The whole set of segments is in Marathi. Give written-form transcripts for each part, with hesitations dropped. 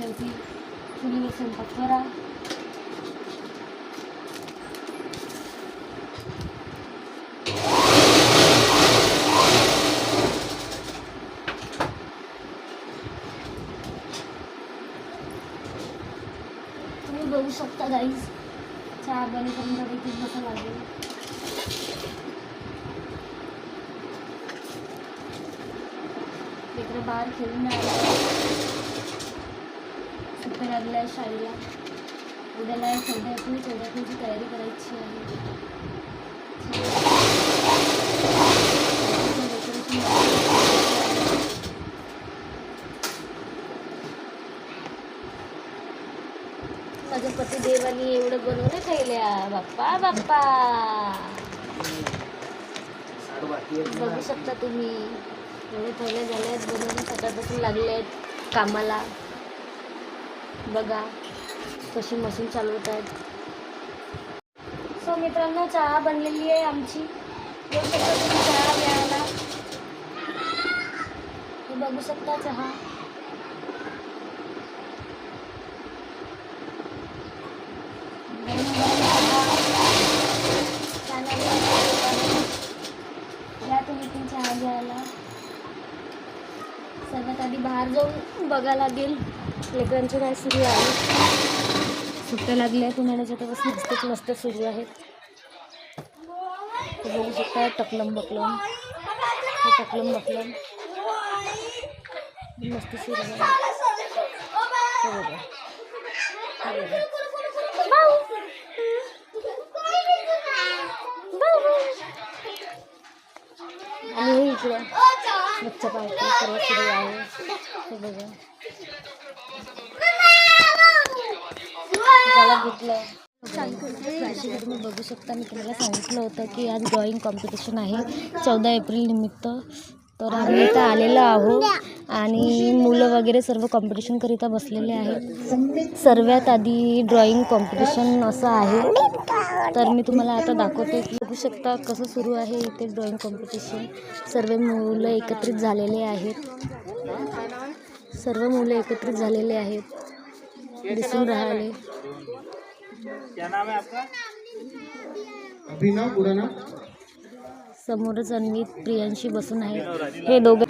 शेवटी चुलीवर स्वयंपाक करा. तुम्ही बघू शकता गाईज, चहा बनेपर्यंत इथेच बसा लागेल. लेकरं बाहेर खेळून आला, सुट्ट्या लागल्या शाळेला. उद्याला 14 एप्रिलची तयारी करायची आहे. माझ्या पतिदेवानी एवढं बनवलं खायल्या. बाप्पा बाप्पा, बघू शकता तुम्ही, एवढे पहिले झाले आहेत बनवून, सकाळपासून लागले आहेत कामाला. बघा कशी मशीन चालवत आहेत. सो मित्रांनो, चहा बनलेली आहे आमची. बघू शकता तुम्ही चहा घ्यायला, हे बघू शकता चहा. या तुम्ही पण चहा घ्यायला. सगळ्यात आधी बाहेर जाऊन बघा लागेल लेकरांचं काय सुरू आहे. सुट्ट्या लागल्या उन्हाळ्याच्या, तेव्हा मस्तच मस्त सुरू आहेत. बघू शकता टकलम बकलम, हे टकलम बकलम मस्त सुरू आहे. आणि हे इकडे बच्चा पार्टी सर्व सुरू आहे. हे बघा घेतलं. तुम्ही बघू शकता, मी तुम्हाला सांगितलं होतं की आज ड्रॉइंग कॉम्पिटिशन आहे 14 एप्रिल निमित्त. तर आम्ही इथं आलेलो आहोत आणि मुलं वगैरे सर्व कॉम्पिटिशनकरिता बसलेले आहेत. सर्वात आधी ड्रॉइंग कॉम्पिटिशन असं आहे. तर मी तुम्हाला आता दाखवते की बघू शकता कसं सुरू आहे इथे ड्रॉइंग कॉम्पिटिशन. सर्व मुलं एकत्रित झालेले आहेत. सर्व मुलं एकत्रित झालेले आहेत, दिसून राहिले. क्या नाम है आपका? अभिनव, पूरा नाम? समोरच अन्वित प्रियांशी बसून आहे. हे दोघं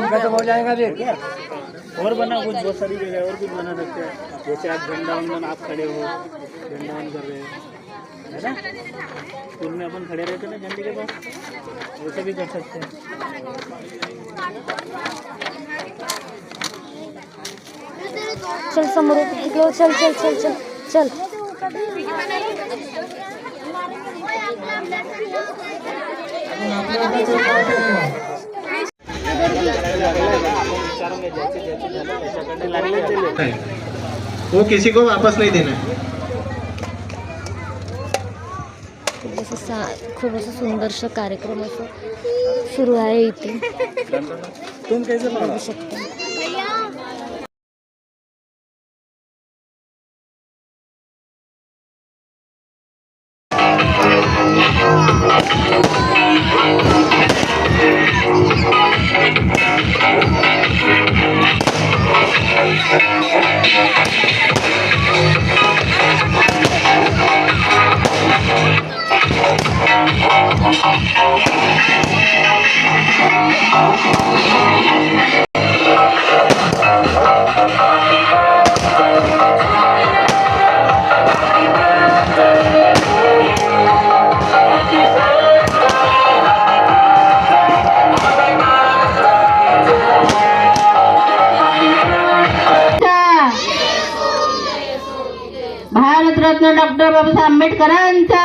खत्म हो जाएगा देख। और बना कुछ, बहुत सारी जगह और कुछ बना सकते हैं. जैसे आप झंडा वंदन, आप खड़े हो, झंडा वंदन कर रहे हैं, है ना. स्कूल में अपन खड़े रहते ना झंडे के पास, वैसे भी कर सकते हैं. चल समोर इकडे, चल चल चल चल चल. वो किसी को वापस नहीं देना है. खूप असं सुंदरसं कार्यक्रम असं सुरू आहे इथे. तुम कैसे बघू शकता. भारतरत्न डॉक्टर बाबासाहेब आंबेडकरांचा,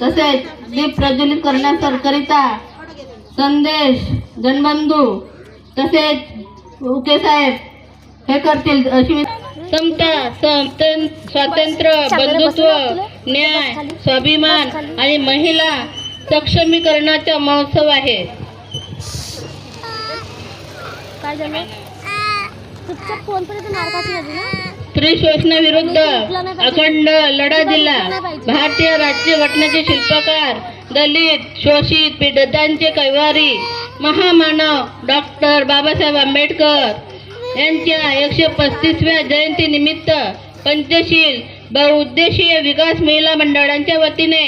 तसेच दीप प्रज्वलित करण्याकरिता संदेश जनबंधू तसेच उके साहेब हे करतील अशी समता, स्वातंत्र्य, बंधुत्व, न्याय, स्वाभिमान आणि महिला सक्षमीकरणाचा महोत्सव आहे. काय झालं? चुपचाप फोनपर्यंत नारकाची नदी ना. स्त्री शोषणाविरुद्ध अखंड लढा दिला. भारतीय राज्य घटनेचे शिल्पकार, दलित शोषित पीडितांचे कैवारी, महामानव डॉक्टर बाबासाहेब आंबेडकर यांच्या 135व्या जयंतीनिमित्त पंचशील बहुउद्देशीय विकास महिला मंडळांच्या वतीने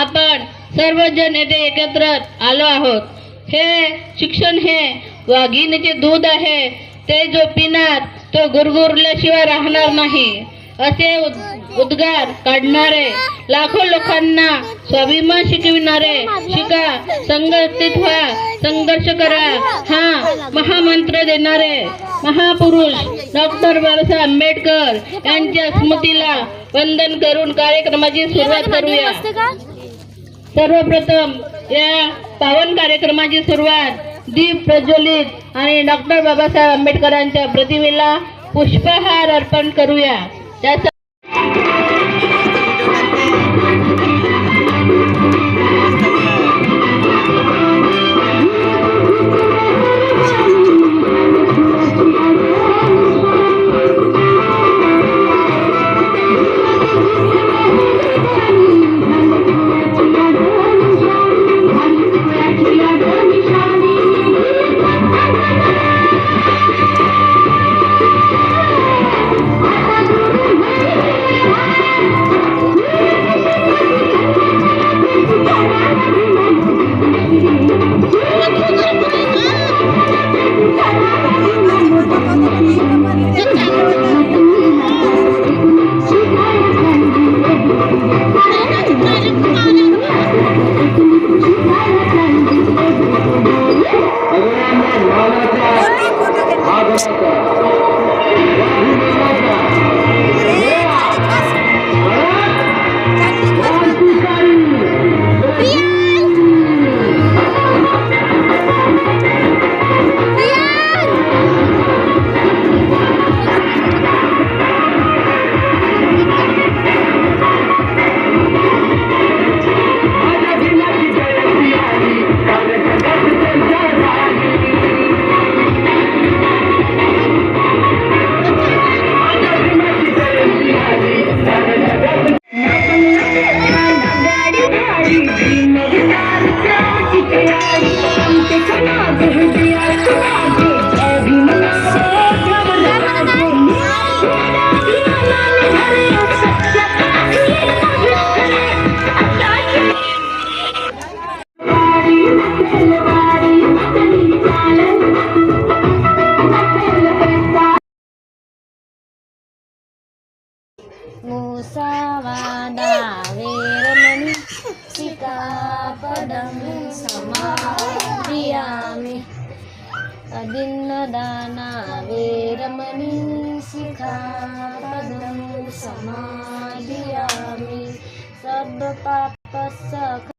आपण सर्वजण येथे एकत्र आलो आहोत. हे शिक्षण हे वाघिणीचे दूध आहे, ते जो पिणार तो गुरगुरल्याशिवाय राहणार नाही, असे उद्गार काढणारे, लाखो लोकांना स्वाभिमान शिकविणारे, शिका, संघटित व्हा, संघर्ष करा हा महामंत्र देणारे महापुरुष डॉक्टर बाबासाहेब आंबेडकर यांच्या स्मृतीला वंदन करून कार्यक्रमाची सुरुवात करूया. सर्वप्रथम या पावन कार्यक्रमाची सुरुवात दीप प्रज्वलित आणि डॉक्टर बाबासाहेब आंबेडकरांच्या प्रतिमेला पुष्पहार अर्पण करूया. त्याचा मुसावादा वेरमणि सिकापदं समाधियामि अदिन्नदाना वेरमणि सिकापदं समाधियामि सर्वपापस्य